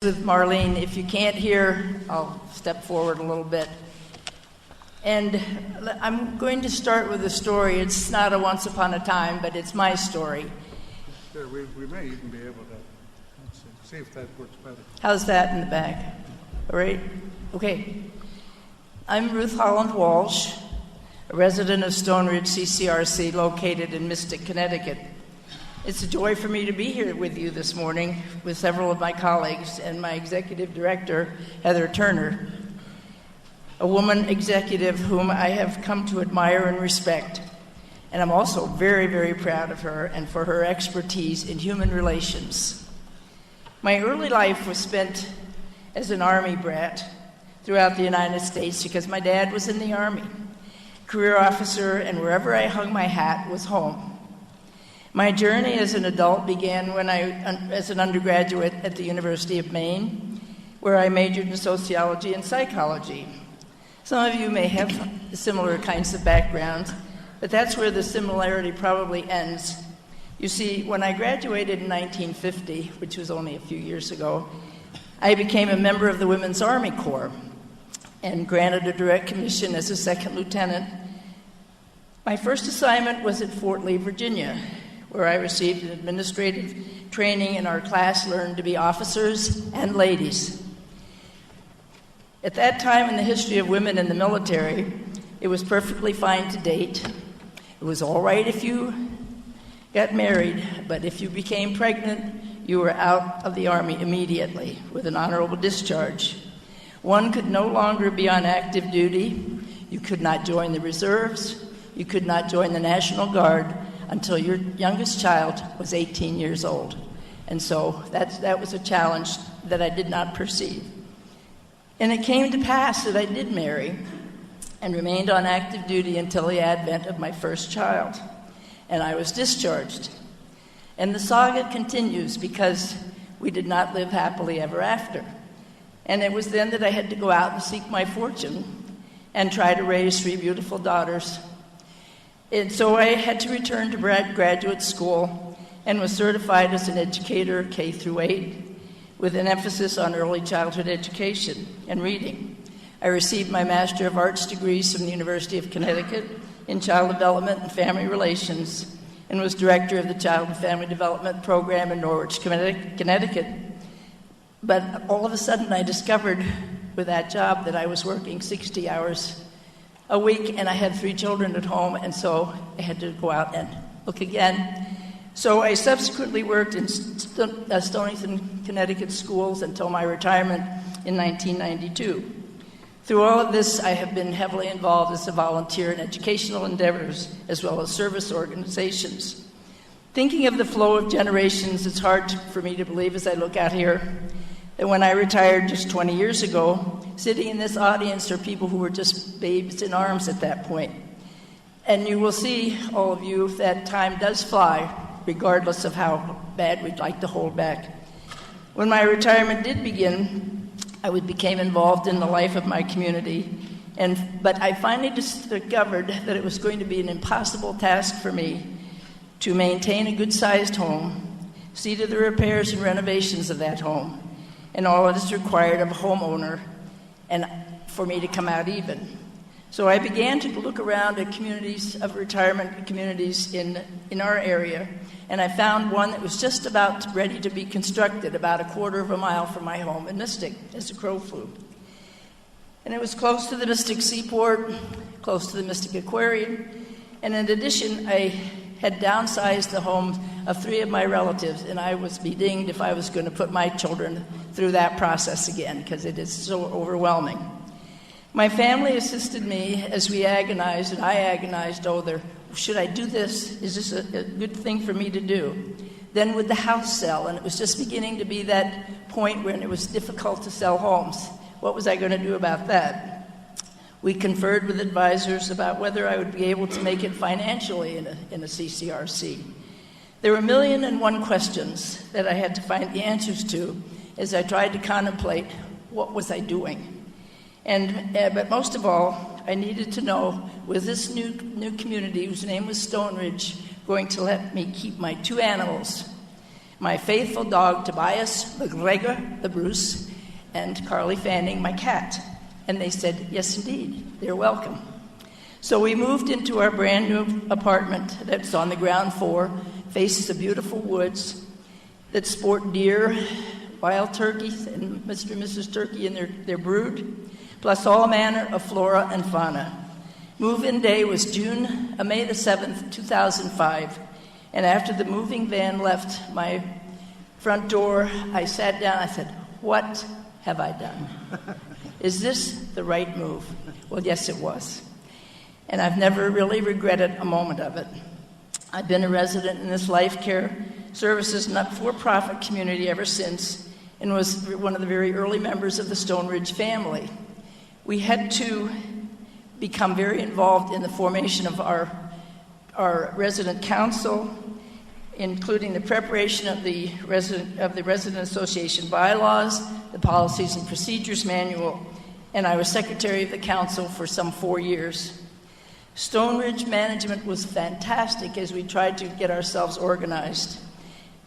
With Marlene, if you can't hear, I'll step forward a little bit. And I'm going to start with a story. It's not a once upon a time, but it's my story. Sure, we may even be able to see if that works better. How's that in the back? All right? Okay. I'm Ruth Walsh, a resident of Stone Ridge CCRC located in Mystic, Connecticut. It's a joy for me to be here with you this morning with several of my colleagues and my executive director, Heather Turner, a woman executive whom I have come to admire and respect. And I'm also very, very proud of her and for her expertise in human relations. My early life was spent as an Army brat throughout the United States because my dad was in the Army, career officer, and wherever I hung my hat was home. My journey as an adult began when as an undergraduate at the University of Maine, where I majored in sociology and psychology. Some of you may have similar kinds of backgrounds, but that's where the similarity probably ends. You see, when I graduated in 1950, which was only a few years ago, I became a member of the Women's Army Corps and granted a direct commission as a second lieutenant. My first assignment was at Fort Lee, Virginia, where I received an administrative training and our class learned to be officers and ladies. At that time in the history of women in the military, it was perfectly fine to date. It was all right if you got married, but if you became pregnant, you were out of the Army immediately with an honorable discharge. One could no longer be on active duty. You could not join the reserves. You could not join the National Guard until your youngest child was 18 years old. And so that was a challenge that I did not perceive. And it came to pass that I did marry and remained on active duty until the advent of my first child. And I was discharged. And the saga continues because we did not live happily ever after. And it was then that I had to go out and seek my fortune and try to raise 3 beautiful daughters. And so I had to return to graduate school and was certified as an educator K through 8 with an emphasis on early childhood education and reading. I received my Master of Arts degrees from the University of Connecticut in Child Development and Family Relations and was director of the Child and Family Development Program in Norwich, Connecticut. But all of a sudden I discovered with that job that I was working 60 hours a week, and I had 3 children at home, and so I had to go out and look again. So I subsequently worked in Stonington, Connecticut schools until my retirement in 1992. Through all of this, I have been heavily involved as a volunteer in educational endeavors, as well as service organizations. Thinking of the flow of generations, it's hard for me to believe as I look out here that when I retired just 20 years ago, sitting in this audience are people who were just babes in arms at that point. And you will see, all of you, that time does fly, regardless of how bad we'd like to hold back. When my retirement did begin, I became involved in the life of my community, but I finally discovered that it was going to be an impossible task for me to maintain a good-sized home, see to the repairs and renovations of that home, and all that is required of a homeowner, and for me to come out even. So I began to look around at communities of retirement communities in our area, and I found one that was just about ready to be constructed, about a quarter of a mile from my home in Mystic, as the crow flew. And it was close to the Mystic Seaport, close to the Mystic Aquarium, and in addition, I had downsized the homes of 3 of my relatives, and I was be dinged if I was going to put my children through that process again, because it is so overwhelming. My family assisted me as we agonized, and I agonized over, should I do this? Is this a good thing for me to do? Then with the house sell, and it was just beginning to be that point when it was difficult to sell homes. What was I going to do about that? We conferred with advisors about whether I would be able to make it financially in a CCRC. There were 1,000,001 questions that I had to find the answers to as I tried to contemplate what was I doing. But most of all, I needed to know, was this new community, whose name was Stone Ridge, going to let me keep my 2 animals? my faithful dog Tobias McGregor, the Bruce, and Carly Fanning, my cat. And they said, yes, indeed, they're welcome. So we moved into our brand new apartment that's on the ground floor, faces the beautiful woods that sport deer, wild turkeys, and Mr. and Mrs. Turkey and their brood, plus all manner of flora and fauna. Move-in day was May the 7th, 2005, and after the moving van left my front door, I sat down, I said, what have I done? Is this the right move? Well, yes, it was. And I've never really regretted a moment of it. I've been a resident in this Life Care Services not-for-profit community ever since, and was one of the very early members of the Stone Ridge family. We had to become very involved in the formation of our resident council, including the preparation of the Resident Association bylaws, the Policies and Procedures Manual, and I was secretary of the council for some 4 years. Stone Ridge management was fantastic as we tried to get ourselves organized.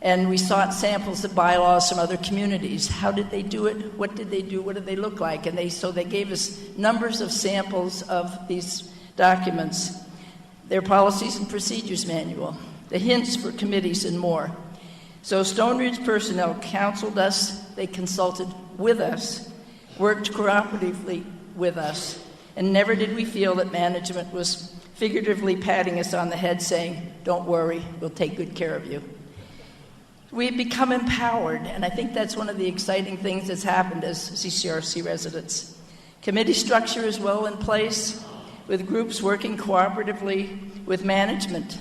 And we sought samples of bylaws from other communities. How did they do it? What did they do? What did they look like? And they gave us numbers of samples of these documents, their Policies and Procedures Manual, the hints for committees, and more. So Stone Ridge personnel counseled us, they consulted with us, worked cooperatively with us, and never did we feel that management was figuratively patting us on the head saying, don't worry, we'll take good care of you. We've become empowered, and I think that's one of the exciting things that's happened as CCRC residents. Committee structure is well in place, with groups working cooperatively with management.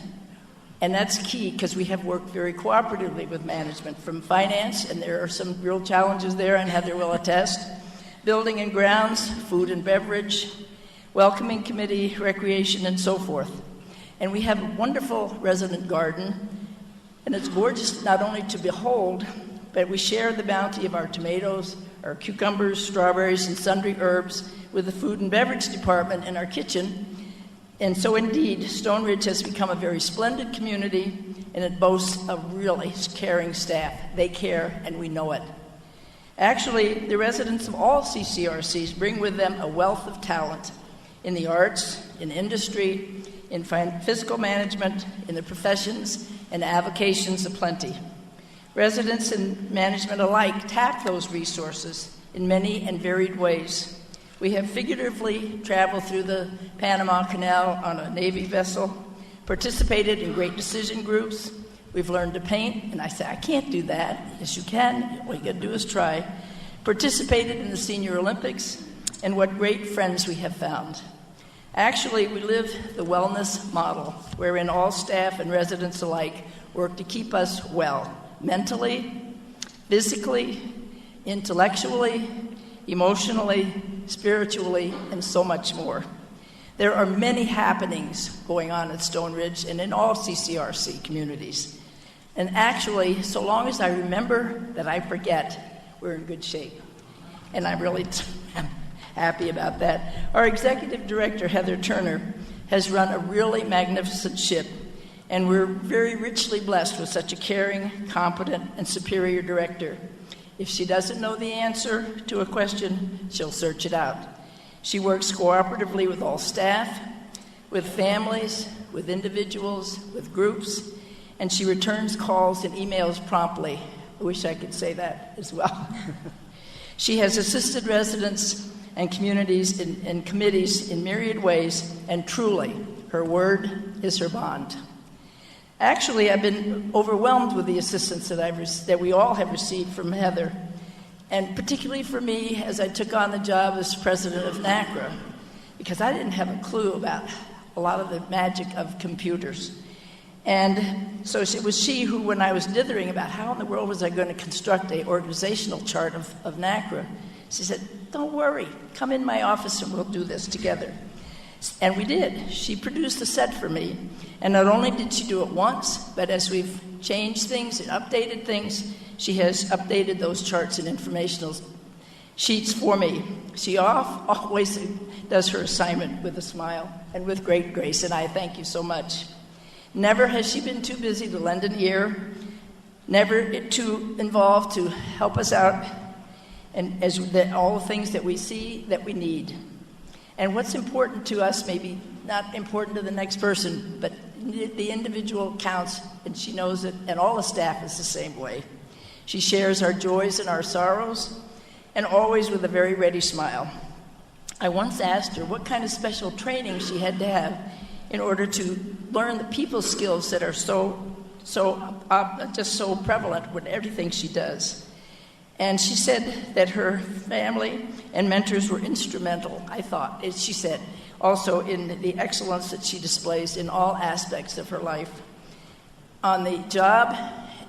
And that's key, because we have worked very cooperatively with management from finance, and there are some real challenges there, and Heather will attest. Building and grounds, food and beverage, welcoming committee, recreation, and so forth. And we have a wonderful resident garden, and it's gorgeous not only to behold, but we share the bounty of our tomatoes, our cucumbers, strawberries, and sundry herbs with the food and beverage department in our kitchen. And so indeed, Stone Ridge has become a very splendid community, and it boasts a really caring staff. They care, and we know it. Actually, the residents of all CCRCs bring with them a wealth of talent in the arts, in industry, in physical management, in the professions, and avocations aplenty. Residents and management alike tap those resources in many and varied ways. We have figuratively traveled through the Panama Canal on a Navy vessel, participated in great decision groups. We've learned to paint, and I say, I can't do that. Yes, you can. All you got to do is try. Participated in the Senior Olympics, and what great friends we have found. Actually, we live the wellness model, wherein all staff and residents alike work to keep us well, mentally, physically, intellectually, emotionally, spiritually, and so much more. There are many happenings going on at Stone Ridge and in all CCRC communities. And actually, so long as I remember that I forget, we're in good shape. And I really am happy about that. Our executive director, Heather Turner, has run a really magnificent ship, and we're very richly blessed with such a caring, competent, and superior director. If she doesn't know the answer to a question, she'll search it out. She works cooperatively with all staff, with families, with individuals, with groups, and she returns calls and emails promptly. I wish I could say that as well. She has assisted residents and communities and committees in myriad ways, and truly, her word is her bond. Actually, I've been overwhelmed with the assistance that we all have received from Heather, and particularly for me as I took on the job as president of NACRA, because I didn't have a clue about a lot of the magic of computers. And so it was she who, when I was dithering about how in the world was I going to construct an organizational chart of NACRA, she said, don't worry, come in my office and we'll do this together. And we did. She produced a set for me. And not only did she do it once, but as we've changed things and updated things, she has updated those charts and informational sheets for me. She always does her assignment with a smile and with great grace, and I thank you so much. Never has she been too busy to lend an ear never too involved to help us out, and all the things that we see that we need. And what's important to us may be not important to the next person, but the individual counts, and she knows it, and all the staff is the same way. She shares our joys and our sorrows, and always with a very ready smile. I once asked her what kind of special training she had to have in order to learn the people skills that are just so prevalent with everything she does. And she said that her family and mentors were instrumental, I thought, as she said, also in the excellence that she displays in all aspects of her life. On the job,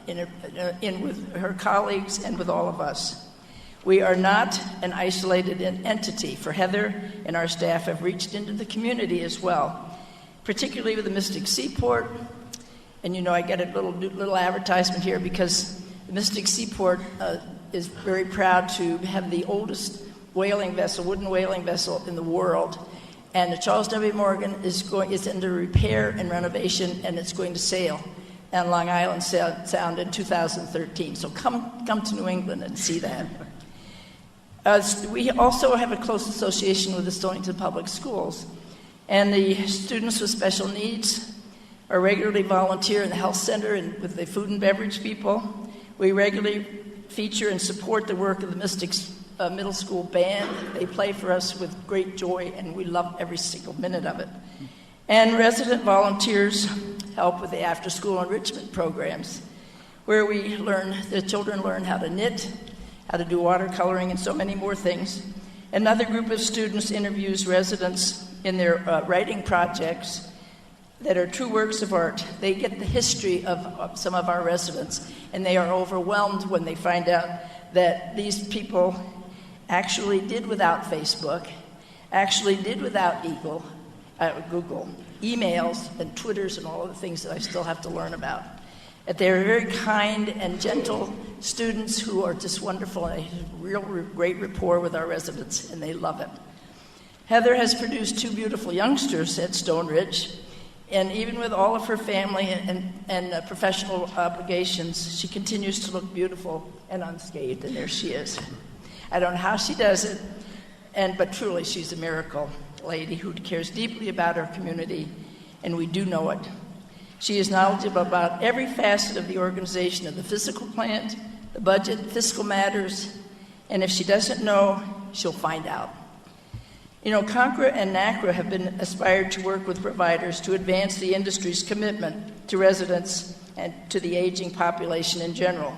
with her colleagues, and with all of us. We are not an isolated entity, for Heather and our staff have reached into the community as well, particularly with the Mystic Seaport. And you know, I get a little advertisement here because the Mystic Seaport is very proud to have the oldest whaling vessel, wooden whaling vessel in the world. And the Charles W. Morgan is under repair and renovation, and it's going to sail on Long Island Sound in 2013. So come to New England and see that. We also have a close association with the Stonington Public Schools, and the students with special needs are regularly volunteer in the health center and with the food and beverage people. We regularly feature and support the work of the Mystics Middle School Band. They play for us with great joy, and we love every single minute of it. And resident volunteers help with the after-school enrichment programs, where the children learn how to knit, how to do watercoloring, and so many more things. Another group of students interviews residents in their writing projects that are true works of art. They get the history of some of our residents, and they are overwhelmed when they find out that these people actually did without Facebook, actually did without Google, emails and Twitters and all of the things that I still have to learn about. That they're very kind and gentle students who are just wonderful, and they have real great rapport with our residents, and they love it. Heather has produced two beautiful youngsters at Stone Ridge, and even with all of her family and professional obligations, she continues to look beautiful and unscathed, and there she is. I don't know how she does it, but truly she's a miracle lady who cares deeply about our community, and we do know it. She is knowledgeable about every facet of the organization of the physical plant, the budget, fiscal matters, and if she doesn't know, she'll find out. You know, CONCRA and NACRA have been aspired to work with providers to advance the industry's commitment to residents and to the aging population in general.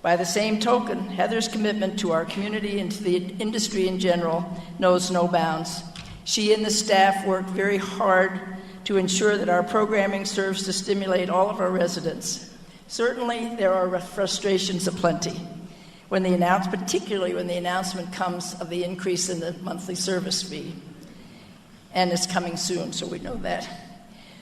By the same token, Heather's commitment to our community and to the industry in general knows no bounds. She and the staff work very hard to ensure that our programming serves to stimulate all of our residents. Certainly, there are frustrations aplenty, particularly when the announcement comes of the increase in the monthly service fee. And it's coming soon, so we know that.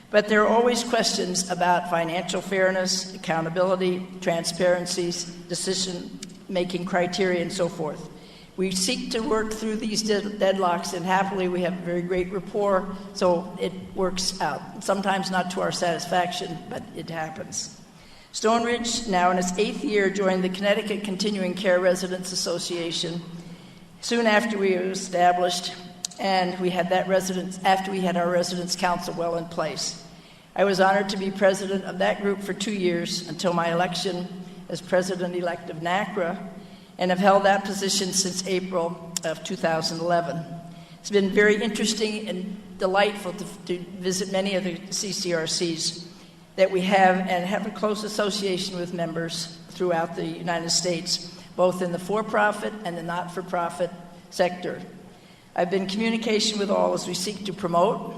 But there are always questions about financial fairness, accountability, transparencies, decision-making criteria, and so forth. We seek to work through these deadlocks, and happily we have very great rapport, so it works out. Sometimes not to our satisfaction, but it happens. Stone Ridge, now in its 8th year, joined the Connecticut Continuing Care Residents Association soon after we were established, and we had after we had our Residents Council well in place. I was honored to be president of that group for 2 years until my election as president-elect of NACRA, and have held that position since April of 2011. It's been very interesting and delightful to visit many of the CCRCs that we have, and have a close association with members throughout the United States, both in the for-profit and the not-for-profit sector. I've been in communication with all as we seek to promote,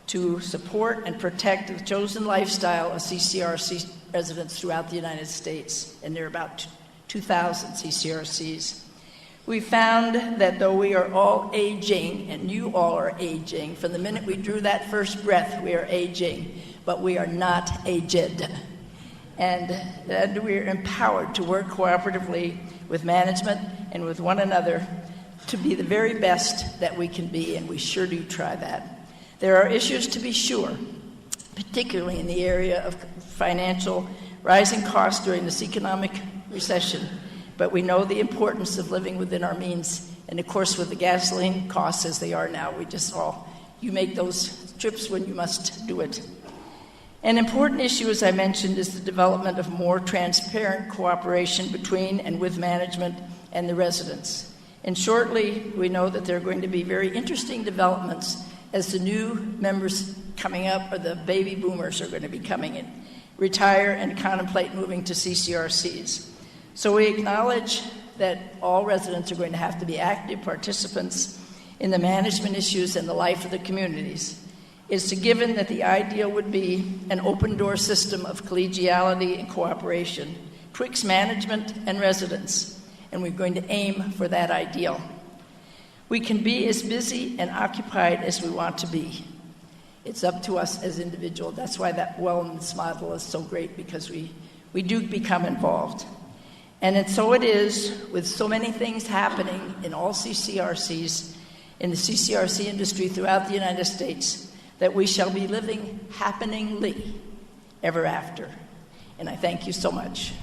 to support, and protect the chosen lifestyle of CCRC residents throughout the United States, and there are about 2,000 CCRCs. We found that though we are all aging, and you all are aging, from the minute we drew that first breath, we are aging, but we are not aged. And we are empowered to work cooperatively with management and with one another to be the very best that we can be, and we sure do try that. There are issues to be sure, particularly in the area of financial rising costs during this economic recession, but we know the importance of living within our means. And of course, with the gasoline costs as they are now, you make those trips when you must do it. An important issue, as I mentioned, is the development of more transparent cooperation between and with management and the residents. And shortly, we know that there are going to be very interesting developments as the new members coming up, or the baby boomers are going to be coming in, retire and contemplate moving to CCRCs. So we acknowledge that all residents are going to have to be active participants in the management issues and the life of the communities. It's given that the ideal would be an open-door system of collegiality and cooperation, twixt management and residents, and we're going to aim for that ideal. We can be as busy and occupied as we want to be. It's up to us as individuals. That's why that wellness model is so great, because we do become involved. And so it is with so many things happening in all CCRCs, in the CCRC industry throughout the United States, that we shall be living happeningly ever after. And I thank you so much.